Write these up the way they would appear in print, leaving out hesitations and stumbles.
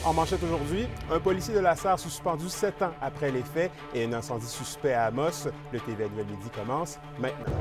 En manchette aujourd'hui, un policier de la Sarre suspendu 7 ans après les faits et un incendie suspect à Amos. Le TVA Nouvelle Midi commence maintenant.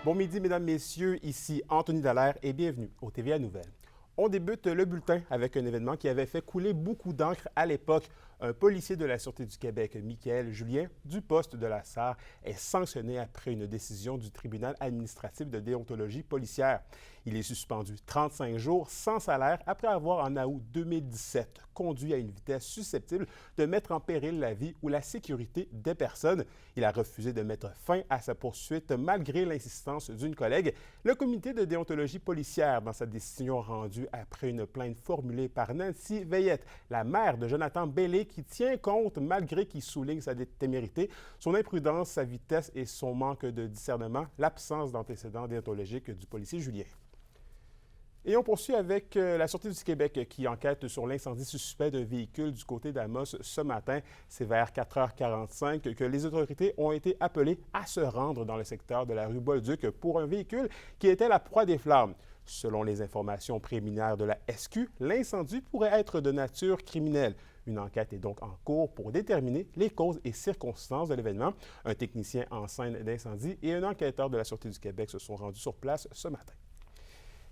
Bon midi, mesdames, messieurs, ici Anthony Dallaire et bienvenue au TVA Nouvelle. On débute le bulletin avec un événement qui avait fait couler beaucoup d'encre à l'époque. Un policier de la Sûreté du Québec, Michael Julien, du poste de la Sarre, est sanctionné après une décision du tribunal administratif de déontologie policière. Il est suspendu 35 jours sans salaire après avoir, en août 2017, conduit à une vitesse susceptible de mettre en péril la vie ou la sécurité des personnes. Il a refusé de mettre fin à sa poursuite malgré l'insistance d'une collègue. Le comité de déontologie policière, dans sa décision rendue après une plainte formulée par Nancy Veillette, la mère de Jonathan Bellé, qui tient compte, malgré qu'il souligne sa témérité, son imprudence, sa vitesse et son manque de discernement, l'absence d'antécédents déontologiques du policier Julien. Et on poursuit avec la Sûreté du Québec qui enquête sur l'incendie suspect d'un véhicule du côté d'Amos ce matin. C'est vers 4h45 que les autorités ont été appelées à se rendre dans le secteur de la rue Bolduc pour un véhicule qui était la proie des flammes. Selon les informations préliminaires de la SQ, l'incendie pourrait être de nature criminelle. Une enquête est donc en cours pour déterminer les causes et circonstances de l'événement. Un technicien en scène d'incendie et un enquêteur de la Sûreté du Québec se sont rendus sur place ce matin.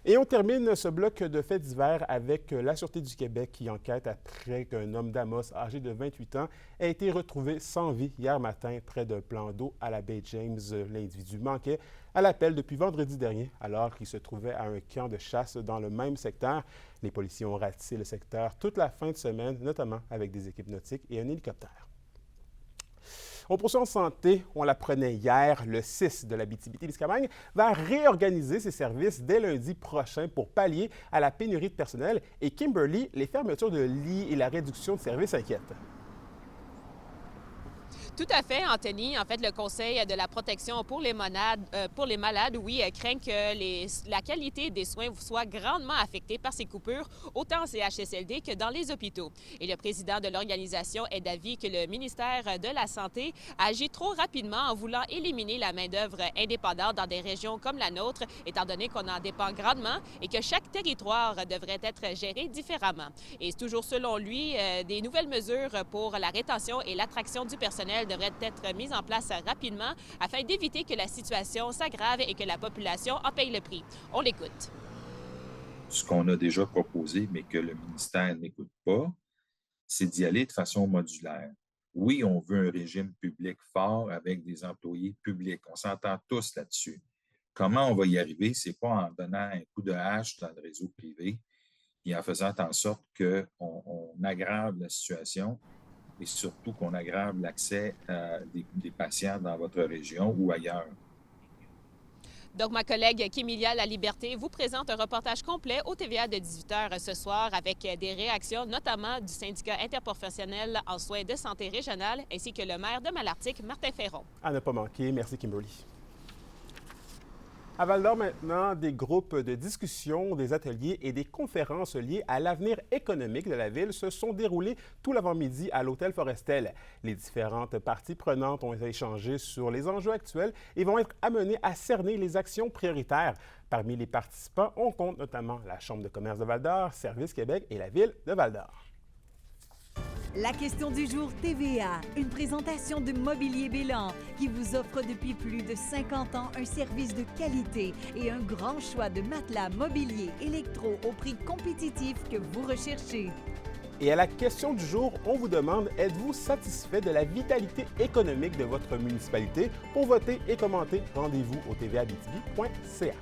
Et on termine ce bloc de faits divers avec la Sûreté du Québec qui enquête après qu'un homme d'Amos âgé de 28 ans ait été retrouvé sans vie hier matin près d'un plan d'eau à la baie James. L'individu manquait à l'appel depuis vendredi dernier alors qu'il se trouvait à un camp de chasse dans le même secteur. Les policiers ont ratissé le secteur toute la fin de semaine, notamment avec des équipes nautiques et un hélicoptère. On poursuit en santé. On l'apprenait hier, le 6 de l'Abitibi-Témiscamingue va réorganiser ses services dès lundi prochain pour pallier à la pénurie de personnel. Et Kimberly, les fermetures de lits et la réduction de services inquiètent. Tout à fait, Anthony. En fait, le Conseil de la protection pour les malades, craint que la qualité des soins soit grandement affectée par ces coupures, autant en CHSLD que dans les hôpitaux. Et le président de l'organisation est d'avis que le ministère de la Santé agit trop rapidement en voulant éliminer la main-d'œuvre indépendante dans des régions comme la nôtre, étant donné qu'on en dépend grandement et que chaque territoire devrait être géré différemment. Et toujours selon lui, des nouvelles mesures pour la rétention et l'attraction du personnel devraient être mises en place rapidement afin d'éviter que la situation s'aggrave et que la population en paye le prix. On l'écoute. Ce qu'on a déjà proposé, mais que le ministère n'écoute pas, c'est d'y aller de façon modulaire. Oui, on veut un régime public fort avec des employés publics. On s'entend tous là-dessus. Comment on va y arriver? Ce n'est pas en donnant un coup de hache dans le réseau privé et en faisant en sorte qu'on aggrave la situation et surtout qu'on aggrave l'accès des patients dans votre région ou ailleurs. Donc, ma collègue Kémilia La Liberté vous présente un reportage complet au TVA de 18h ce soir avec des réactions, notamment du syndicat interprofessionnel en soins de santé régionale ainsi que le maire de Malartic, Martin Ferron. À ne pas manquer. Merci, Kimberly. À Val-d'Or maintenant, des groupes de discussion, des ateliers et des conférences liées à l'avenir économique de la ville se sont déroulés tout l'avant-midi à l'Hôtel Forestel. Les différentes parties prenantes ont échangé sur les enjeux actuels et vont être amenées à cerner les actions prioritaires. Parmi les participants, on compte notamment la Chambre de commerce de Val-d'Or, Service Québec et la Ville de Val-d'Or. La question du jour TVA, une présentation de Mobilier Bélan qui vous offre depuis plus de 50 ans un service de qualité et un grand choix de matelas, mobilier, électro au prix compétitif que vous recherchez. Et à la question du jour, on vous demande, êtes-vous satisfait de la vitalité économique de votre municipalité? Pour voter et commenter, rendez-vous au tvaabitibi.ca.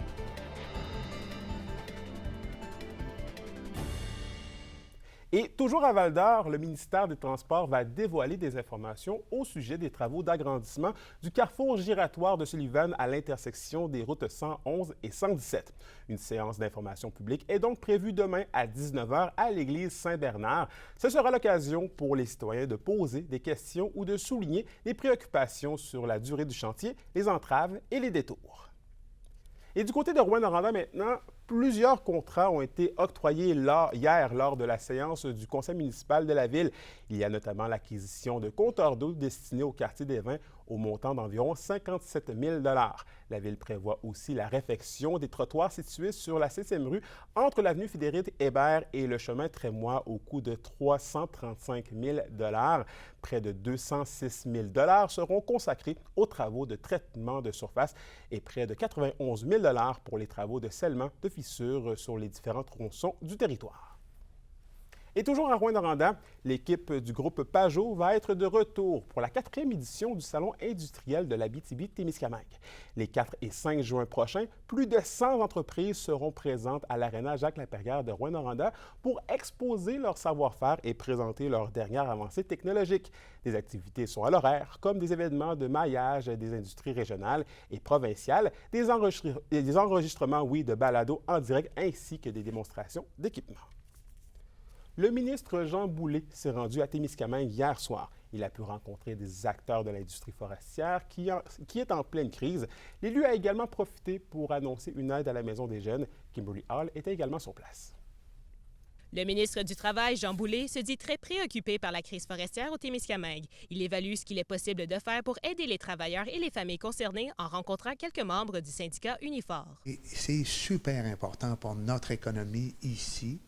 Et toujours à Val-d'Or, le ministère des Transports va dévoiler des informations au sujet des travaux d'agrandissement du carrefour giratoire de Sullivan à l'intersection des routes 111 et 117. Une séance d'information publique est donc prévue demain à 19h à l'église Saint-Bernard. Ce sera l'occasion pour les citoyens de poser des questions ou de souligner des préoccupations sur la durée du chantier, les entraves et les détours. Et du côté de Rouyn-Noranda maintenant, plusieurs contrats ont été octroyés hier lors de la séance du conseil municipal de la ville. Il y a notamment l'acquisition de compteurs d'eau destinés au quartier des Vins au montant d'environ 57 000 $. La Ville prévoit aussi la réfection des trottoirs situés sur la 7e rue entre l'avenue Frédéric-Hébert et le chemin Trémois au coût de 335 000 $. Près de 206 000 $ seront consacrés aux travaux de traitement de surface et près de 91 000 $ pour les travaux de scellement de fissures sur les différents tronçons du territoire. Et toujours à Rouyn-Noranda, l'équipe du groupe Pajot va être de retour pour la 4e édition du Salon industriel de l'Abitibi-Témiscamingue. Les 4 et 5 juin prochains, plus de 100 entreprises seront présentes à l'Aréna Jacques-Lapierre de Rouyn-Noranda pour exposer leur savoir-faire et présenter leurs dernières avancées technologiques. Des activités sont à l'horaire, comme des événements de maillage des industries régionales et provinciales, des enregistrements, de balados en direct ainsi que des démonstrations d'équipements. Le ministre Jean Boulet s'est rendu à Témiscamingue hier soir. Il a pu rencontrer des acteurs de l'industrie forestière qui est en pleine crise. L'élu a également profité pour annoncer une aide à la Maison des jeunes. Kimberly Hall était également sur place. Le ministre du Travail, Jean Boulet, se dit très préoccupé par la crise forestière au Témiscamingue. Il évalue ce qu'il est possible de faire pour aider les travailleurs et les familles concernées en rencontrant quelques membres du syndicat Unifor. C'est super important pour notre économie ici.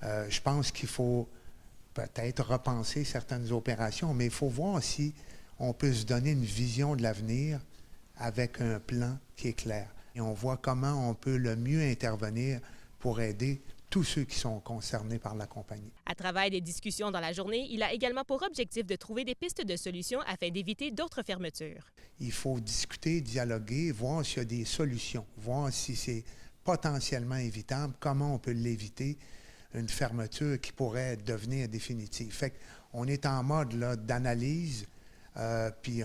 Je pense qu'il faut peut-être repenser certaines opérations, mais il faut voir si on peut se donner une vision de l'avenir avec un plan qui est clair. Et on voit comment on peut le mieux intervenir pour aider tous ceux qui sont concernés par la compagnie. À travers des discussions dans la journée, il a également pour objectif de trouver des pistes de solutions afin d'éviter d'autres fermetures. Il faut discuter, dialoguer, voir s'il y a des solutions, voir si c'est potentiellement évitable, comment on peut l'éviter, une fermeture qui pourrait devenir définitive. Fait qu'on est en mode d'analyse, puis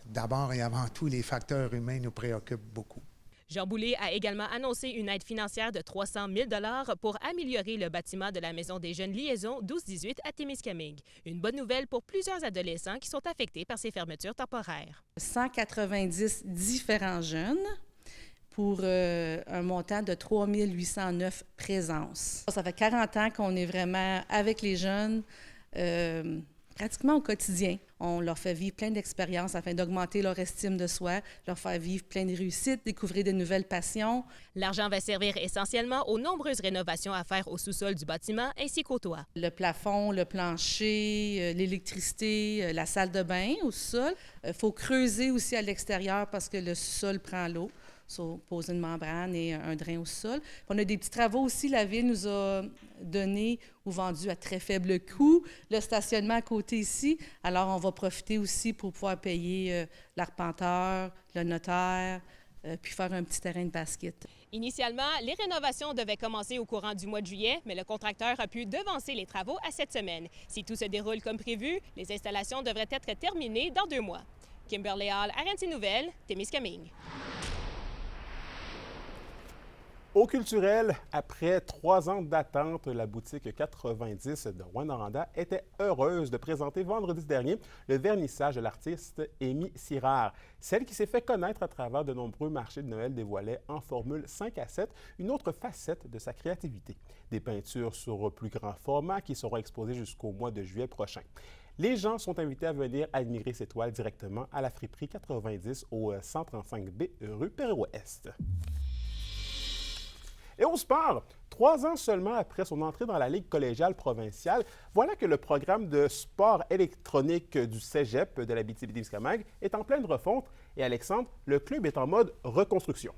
d'abord et avant tout, les facteurs humains nous préoccupent beaucoup. Jean Boulet a également annoncé une aide financière de 300 000 $ pour améliorer le bâtiment de la Maison des jeunes Liaison 12-18 à Témiscamingue. Une bonne nouvelle pour plusieurs adolescents qui sont affectés par ces fermetures temporaires. 190 différents jeunes pour un montant de 3 809 présences. Ça fait 40 ans qu'on est vraiment avec les jeunes, pratiquement au quotidien. On leur fait vivre plein d'expériences afin d'augmenter leur estime de soi, leur faire vivre plein de réussites, découvrir de nouvelles passions. L'argent va servir essentiellement aux nombreuses rénovations à faire au sous-sol du bâtiment ainsi qu'au toit. Le plafond, le plancher, l'électricité, la salle de bain au sous-sol. Il faut creuser aussi à l'extérieur parce que le sous-sol prend l'eau. Poser une membrane et un drain au sol. On a des petits travaux aussi. La Ville nous a donné ou vendu à très faible coût le stationnement à côté ici. Alors, on va profiter aussi pour pouvoir payer l'arpenteur, le notaire, puis faire un petit terrain de basket. Initialement, les rénovations devaient commencer au courant du mois de juillet, mais le contracteur a pu devancer les travaux à cette semaine. Si tout se déroule comme prévu, les installations devraient être terminées dans 2 mois. Kimberly Hall, RNC Nouvelles, Témiscamingue. Au culturel, après 3 ans d'attente, la boutique 90 de Rouyn-Noranda était heureuse de présenter vendredi dernier le vernissage de l'artiste Amy Sirard. Celle qui s'est fait connaître à travers de nombreux marchés de Noël dévoilait en formule 5-7 une autre facette de sa créativité. Des peintures sur plus grand format qui seront exposées jusqu'au mois de juillet prochain. Les gens sont invités à venir admirer ces toiles directement à la friperie 90 au 135B rue Perrault-Est. Et au sport, 3 ans seulement après son entrée dans la Ligue collégiale provinciale, voilà que le programme de sport électronique du Cégep de l'Abitibi-Témiscamingue est en pleine refonte. Et Alexandre, le club est en mode reconstruction.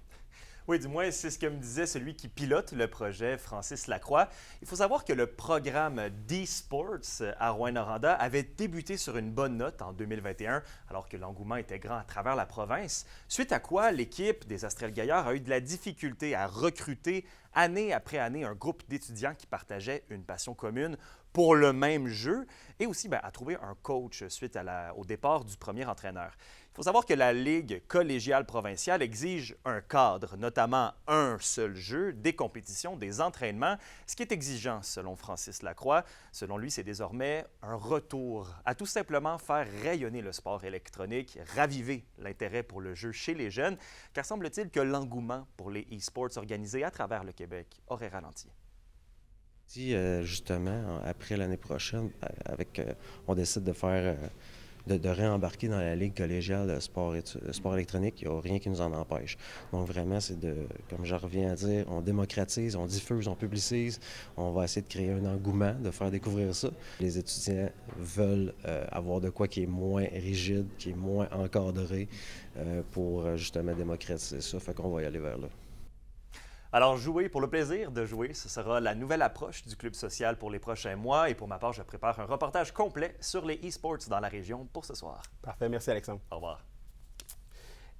Oui, du moins, c'est ce que me disait celui qui pilote le projet, Francis Lacroix. Il faut savoir que le programme d'e-sports à Rouyn-Noranda avait débuté sur une bonne note en 2021, alors que l'engouement était grand à travers la province, suite à quoi l'équipe des Astrel Gaillards a eu de la difficulté à recruter année après année un groupe d'étudiants qui partageaient une passion commune pour le même jeu et aussi à trouver un coach suite au départ du premier entraîneur. Il faut savoir que la Ligue collégiale provinciale exige un cadre, notamment un seul jeu, des compétitions, des entraînements, ce qui est exigeant selon Francis Lacroix. Selon lui, c'est désormais un retour à tout simplement faire rayonner le sport électronique, raviver l'intérêt pour le jeu chez les jeunes, car semble-t-il que l'engouement pour les e-sports organisés à travers le Québec aurait ralenti. Si justement, après l'année prochaine, on décide de faire de réembarquer dans la Ligue collégiale de sport électronique. Il n'y a rien qui nous en empêche. Donc vraiment, c'est comme je reviens à dire, on démocratise, on diffuse, on publicise. On va essayer de créer un engouement, de faire découvrir ça. Les étudiants veulent avoir de quoi qui est moins rigide, qui est moins encadré pour justement démocratiser ça. Fait qu'on va y aller vers là. Alors, jouer pour le plaisir de jouer, ce sera la nouvelle approche du Club social pour les prochains mois. Et pour ma part, je prépare un reportage complet sur les e-sports dans la région pour ce soir. Parfait, merci Alexandre. Au revoir.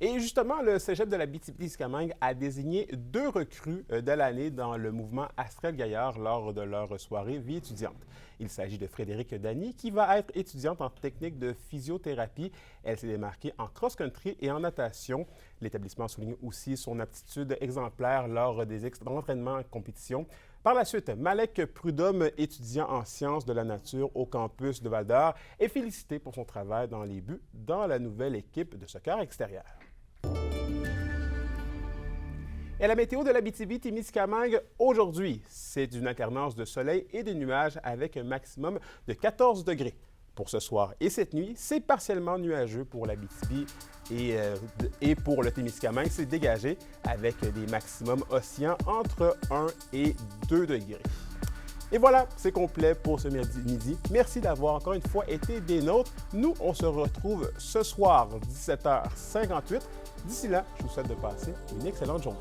Et justement, le cégep de l'Abitibi-Témiscamingue a désigné 2 recrues de l'année dans le mouvement Astrel Gaillard lors de leur soirée vie étudiante. Il s'agit de Frédéric Dany, qui va être étudiante en technique de physiothérapie. Elle s'est démarquée en cross-country et en natation. L'établissement souligne aussi son aptitude exemplaire lors des entraînements en compétition. Par la suite, Malek Prudhomme, étudiant en sciences de la nature au campus de Val-d'Or, est félicité pour son travail dans les buts dans la nouvelle équipe de soccer extérieur. Et la météo de l'Abitibi-Témiscamingue aujourd'hui, c'est une alternance de soleil et de nuages avec un maximum de 14 degrés. Pour ce soir et cette nuit, c'est partiellement nuageux pour l'Abitibi et pour le Témiscamingue, c'est dégagé avec des maximums oscillant entre 1 et 2 degrés. Et voilà, c'est complet pour ce midi. Merci d'avoir encore une fois été des nôtres. Nous, on se retrouve ce soir, 17h58. D'ici là, je vous souhaite de passer une excellente journée.